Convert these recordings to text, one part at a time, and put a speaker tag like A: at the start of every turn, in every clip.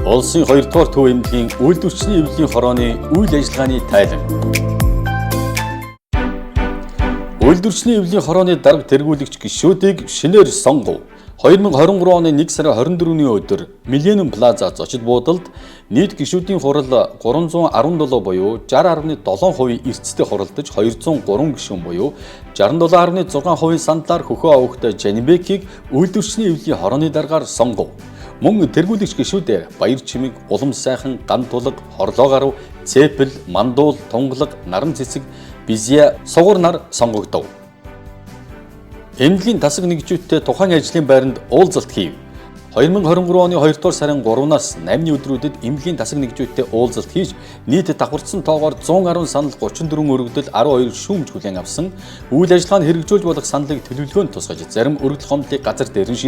A: Улсын 2-р төв эмнэлгийн үйлдвэрчний эвлэлийн хорооны үйл ажиллагааны тайлан. Үйлдвэрчний эвлэлийн хорооны дарга тэргүүлэгч гишүүдийг шинээр сонгов. 2023 оны 1 сарын 24-ний өдөр Millennium Plaza зочид буудалд нийт гишүүдийн хурал 317 буюу 60.7% эрсдэлтэй хуралдаж 203 гишүүн буюу 67.6% сандлаар хөхөө авахтай Жанибекийг үйлдвэрчний эвлэлийн хорооны даргаар сонгов. Мөн тэргүүлэгч гишүүдээр баяр чимэг, улам сайхан, ган тулаг, хорлоо гарав, цэпэл, мандуул, тунгалаг, наран цэцэг, бизя, сугар нар сонгогдов. Эмнэлгийн тасаг нэгжүүдтэй тухайн ажлын байранд уулзалт хийв. 2023 оны 2 дугаар сарын 3-наас 8-ны өдрүүдэд эмнэлгийн тасаг нэгжүүдтэй уулзалт хийж нийт давхарсан тоогоор 110 санал 34 өргөдөл 12 шүүмж хүлээн авсан. Үйл ажиллагаанд хэрэгжүүлж болох саналыг төлөвлөгөөнд тусгаж зарим өргөдөл гомдлыг газар дээр нь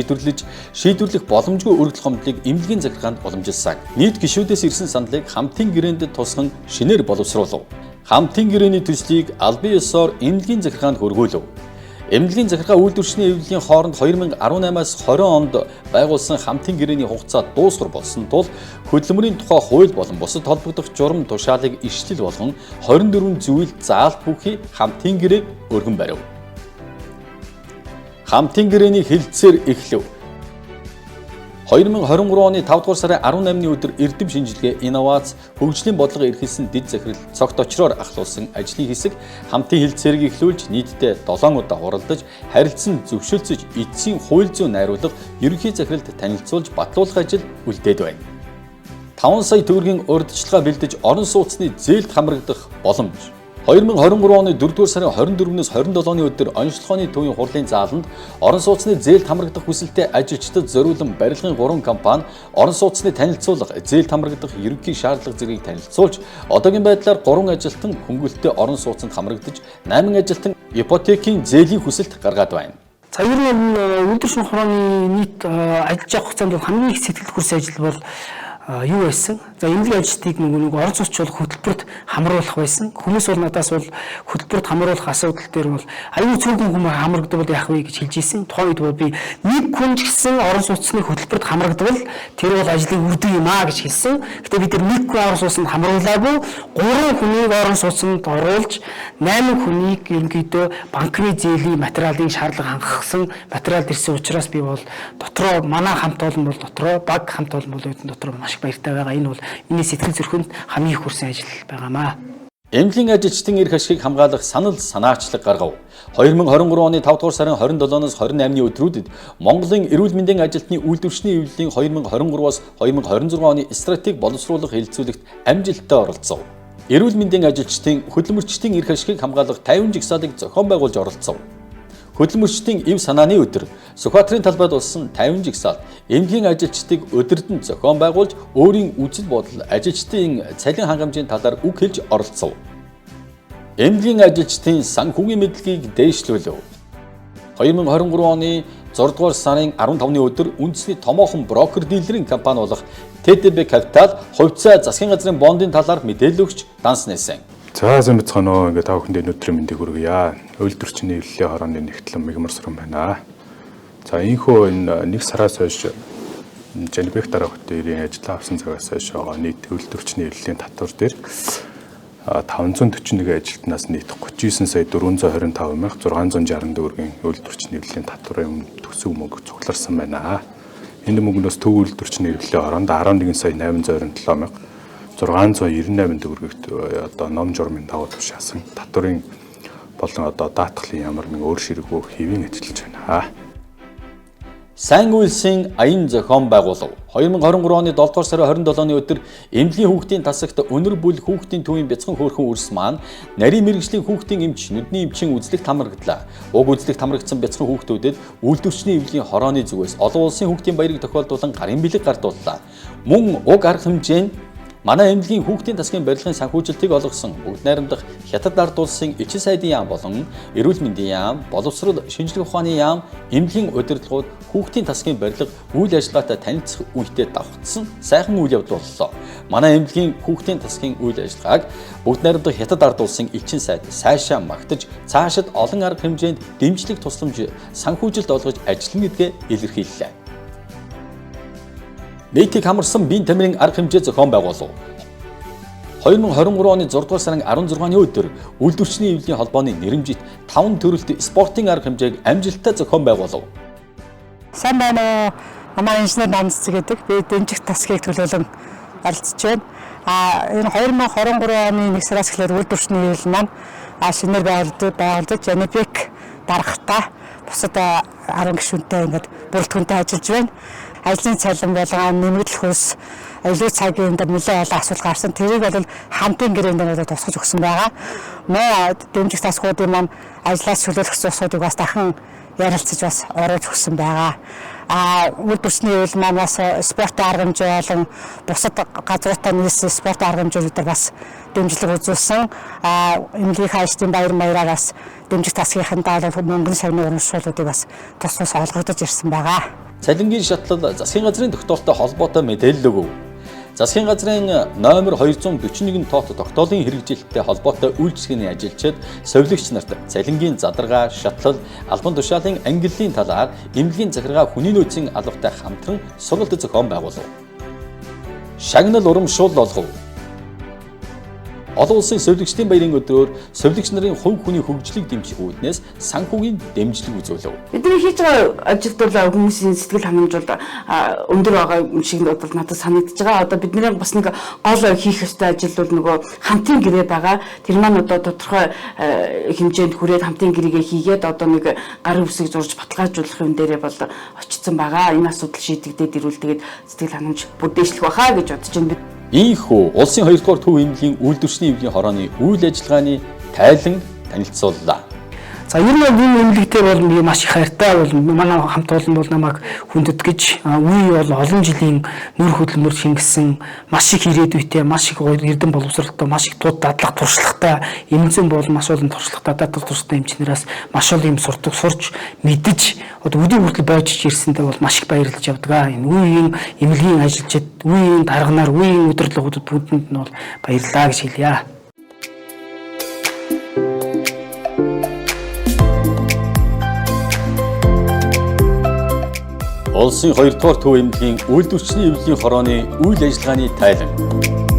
A: шийдвэрлэх боломжгүй өргөдөл гомдлыг эмнэлгийн захиргаанд уламжилсан. Нийт гишүүдээс ирсэн саналыг хамтын гэрээнд тусган шинээр боловсруулав. Хамтын гэрээний төслийг албан ёсоор эмнэлгийн захиргаанд хөргүүлв. Эмнэлгийн захиргаа үйлдвэрчний эвлэлийн хооронд 2018-аас 20 онд байгуулсан хамтын гэрээний хугацаа дуусгар болсон тул хөдөлмөрийн тухай хууль болон бусад холбогдох журам тушаалыг ишлэл болгон 24 зүйл заалт бүхий хамтын гэрээг өргөн барив. Хамтын гэрээний хэлэлцээр эхлэв. 2023 оны 5 дугаар сарын 18-ны өдөр эрдэм шинжилгээ, инновац, хөгжлийн бодлого эрхэлсэн дэд захирал цогт очроор ахлуулсан ажлын хэсэг хамтын хэлэлцээрийг эхлүүлж нийтдээ 7 удаа хуралдаж, харилцан зөвшөөрсөж, эцсийн хууль зүйн найруулга ерөнхий захиралд танилцуулж батлуулах ажил үлдээд байна. 5 сая төгрөгийн урьдчилгаа бэлдэж орон сууцны зээлд хамрагдах боломж. 2023 оны 4 дугаар сарын 24-өөс 27-ны өдөр онцлогооны төвийн хурлын зааланд орон сууцны зээлд хамрагдах хүсэлтэй ажилчдад зориулан барилгын 3 компани орон сууцны танилцуулга, зээлд хамрагдах ерөнхий шаардлага зэргийг танилцуулж, одоогийн байдлаар 3 ажилтан хөнгөлөлтөд орон сууцанд хамрагдаж, 8 ажилтан ипотекийн зээлийн хүсэлт гаргаад байна.
B: За ер нь үйлдвэрчний хорооны нийт ажиллаж явах хугацаанд хамгийн их сэтгэл хүрсэн ажил бол юу байсан? За эмнэлгийн ажилтныг нэг орон сууцчлах хөтөлбөрт хамруулах байсан. Хүмүүс бол надаас бол хөтөлбөрт хамруулах асуудал дээр бол аюул цөөхөн хүмүүс хамрагдвал яах вэ гэж хэлж ирсэн. Тухайн үед бол би нэг хүн ч гэсэн орон сууцны хөтөлбөрт хамрагдвал тэр бол ажлыг үрдэг юм аа гэж хэлсэн. Гэтэ бид нэг хүн орон сууцнд хамруулаагүй 3 хүнийг орон сууцнд оруулж 8 хүнийг ерөнхийдөө банкны зээлийн материалын шаардлага хангасан материал ирсэн учраас би бол дотроо манай хамт олон бол дотроо баг хамт олон бол дотроо маш баяртай байгаа. Энэ бол миний сэтгэл зүрхэнд хамгийн их хүрсэн ажил байгаамаа.
A: Эмнэлгийн ажилчдын эрх ашигыг хамгаалах санал санаачлаг гаргав. 2023 оны 5 дугаар сарын 27-оос 28-ны өдрүүдэд Монголын эрүүл мэндийн ажилтны үйлдвэрчний эвлэлийн 2023-аас 2026 оны стратеги боловсруулах хэлэлцүүлэгт амжилттай оролцов. Эрүүл мэндийн ажилчдын хөдөлмөрчдийн эрх ашигыг хамгаалах 50 жигсаалыг зохион байгуулж оролцов. Хөдөлмөрчдийн эв санааны өдөр Сүхбаатарын талбайд болсон 50 жигсаал эмнэлгийн ажилчдыг өдөртөн зохион байгуулж өөрийн үзэл бодол, ажилчдын цалин хангамжийн талаар үг хэлж оролцов. Эмнэлгийн ажилчдын санхүүгийн мэдлэгийг дээшлүүлв. 2023 оны 6 дугаар сарын 15-ны өдөр үндэсний томоохон брокер дилерийн компани болох ТТБ Капитал хувьцаа засгийн газрын бондын талаар мэдээлэл өгч данс нээсэн.
C: За сайн бацгаана уу. Ингээ та бүхэнд өнөөдрийн мэндийг хүргье. Үйлдвэрчний эвлэлийн хорооны нэгтлэн мигмар сүрэн байна. За ийхүү энэ 1 сараас хойш Жанибек дарга хотын ажиллаа авсан цагаас хойш нийт үйлдвэрчний эвлэлийн татвар дээр 541 ажилтнаас нийт 39 сая 425 мянга 664 төгрөгийн үйлдвэрчний эвлэлийн татварын төсөв мөнгө цугларсан байна. Энэ мөнгнөөс төв үйлдвэрчний эвлэлийн хороонд 11 сая 827 мянга 698 төгрөгт одоо ном журмын давуу тушаасан татварын болон одоо даатгалын ямар нэгэн өөр ширхүү хэвийн ажиллаж байна.
A: Сайн үйлсийн аян зохион байгуулав. 2023 оны 7 дугаар сарын 27-ны өдөр эмнэлгийн хүүхдийн тасагт өнөр бүл хүүхдийн төвийн бяцхан хөөрхөн үрс маань нарийн мэрэгжлийн хүүхдийн эмч, нүдний эмчийн үзлэгт хамраглаа. Уг үзлэгт хамрагдсан бяцхан хүүхдүүдэд үйлдвэрчний эвлэлийн хорооны зүгээс олон улсын хүүхдийн баярыг тохиолдуулан гарын бэлэг гардууллаа. Мөн уг арга хэмжээ нь манай эмнэлгийн хүүхдийн тасгийн барилгын санхүүжилтийг олгосон бүгд найрамдах Хятад ард улсын Эчин сайдын яам болон эрүүл мэндийн яам, боловсрол шинжилгээ ухааны яам, эмнэлгийн удирдлагууд хүүхдийн тасгийн барилга үйл ажиллагаатай танилцах үедээ давхцсан сайхан үйл явдал боллоо. Манай эмнэлгийн хүүхдийн тасгийн үйл ажиллагааг бүгд найрамдах Хятад ард улсын Эчин сайд сайшаа магтаж цаашид олон арга хэмжээнд дэмжлэг тусламж санхүүжилт олгож ажиллана гэдгээ илэрхийллээ. Мэйтийг хамарсан биеийн тамирын арга хэмжээ зохион байгуулав. 2023 оны 6 дугаар сарын 16-ны өдөр үйлдвэрчний эвлэлийн холбооны нэрэмжит 5 төрөлт спортын арга хэмжээг амжилттай зохион байгуулав.
D: Сайн байна уу? Манай инженер Нанц гэдэг би дэмжих тасгийг төлөөлөн оролцож байна. Энэ 2023 оны 1 сараас эхлээд үйлдвэрчний эвлэл маань шинээр байгуулагдаж Janebek дарахтаа бусад 10 гишүүнтэй ингээд бүрэлдэхүүнтэй ажиллаж байна. Ажлын цалин болгоо нэмэгдэл хөлс илүү цагийн дээр нэлээд олон асуудал гарсан. Тэрийг бол хамтын гэрээнд нь тусгаж өгсөн байгаа. Мөн дэмжих тасгуудын маань ажлаас чөлөөлөх асуудлыг бас дахин ярилцаж бас оруулж өгсөн байгаа. Үйлдвэрчний эвлэл маань бас спортын арга хэмжээ болон бусад газруудаа нийлсэн спортын арга хэмжээүүдээр бас дэмжлэг үзүүлсэн. Эмнэлгийн хайштын баяр маяраас дэмжих тасгийнхын даалал мөнгөн савны урамшууллуудыг бас тусгаас олгогдож ирсэн байгаа.
A: Цалингийн шатлал засгийн газрын тогтоолтой холбоотой мэдээлэл өгөв. Засгийн газрын номер 241 тоот тогтоолын хэрэгжилттэй холбоотой үйлчлэгээний ажилчид, совилогч нарт цалингийн задаргаа, шатлал, албан тушаалын ангиллын талаар эмнэлгийн захиргаа хүний нөөцийн албатай хамтран сургалт зохион байгуулав. Шагнал урамшуул болгов. Олон улсын совилогчдын баярын өдрөөр совилогч нарын хувь хүний хөгжлийг дэмжих үүднээс санхүүгийн дэмжлэг үзүүлв.
E: Бидний хийж байгаа ажилд бол хүмүүсийн сэтгэл ханамжууд өндөр байгаа шиг бол надад санагдаж байгаа. Одоо бидний бас нэг гол хийх ёстой ажил бол нөгөө хамтын гэрээ байгаа. Тэр маань одоо тодорхой хэмжээнд хүрээд хамтын гэрээгээ хийгээд одоо нэг гарын үсгийг зурж баталгаажуулах юм дээрээ бол очсон байгаа. Энэ асуудал шийдэгдээд ирвэл тэгээд сэтгэл ханамж бүдээшлэх баха гэж бодож байна.
A: Ийхүү улсын 2 дугаар төв эмнэлгийн үйлдвэрчний эвлэлийн хорооны үйл ажиллагааны тайлан танилцууллаа.
B: За ер нь энэ эмнэлэгтээ бол би маш их хайртай бол манай хамт олон бол намайг хүндэт гэж үе бол олон жилийн нөр хөдөлмөр шингэсэн маш их ирээдүйтэй маш их эрдэм боловсролтой маш их тууд дадлах туршлагатай эмзэн бол маш олон туршлагатай дадлах туршлагатай эмчнээс маш олон юм сурдаг сурч мэдж одоо өдөө хүртэл бойжж ирсэндээ бол маш их баярлаж явдаг. Энэ үеийн эмнэлгийн ажилчид үеийн дарганаар үеийн удирдлагуудад бүдэнд нь бол баярлалаа гэж хэлье. Улсын 2 дугаар төв эмнэлгийн үйлдвэрчний эвлэлийн хорооны үйл ажиллагааны тайлан.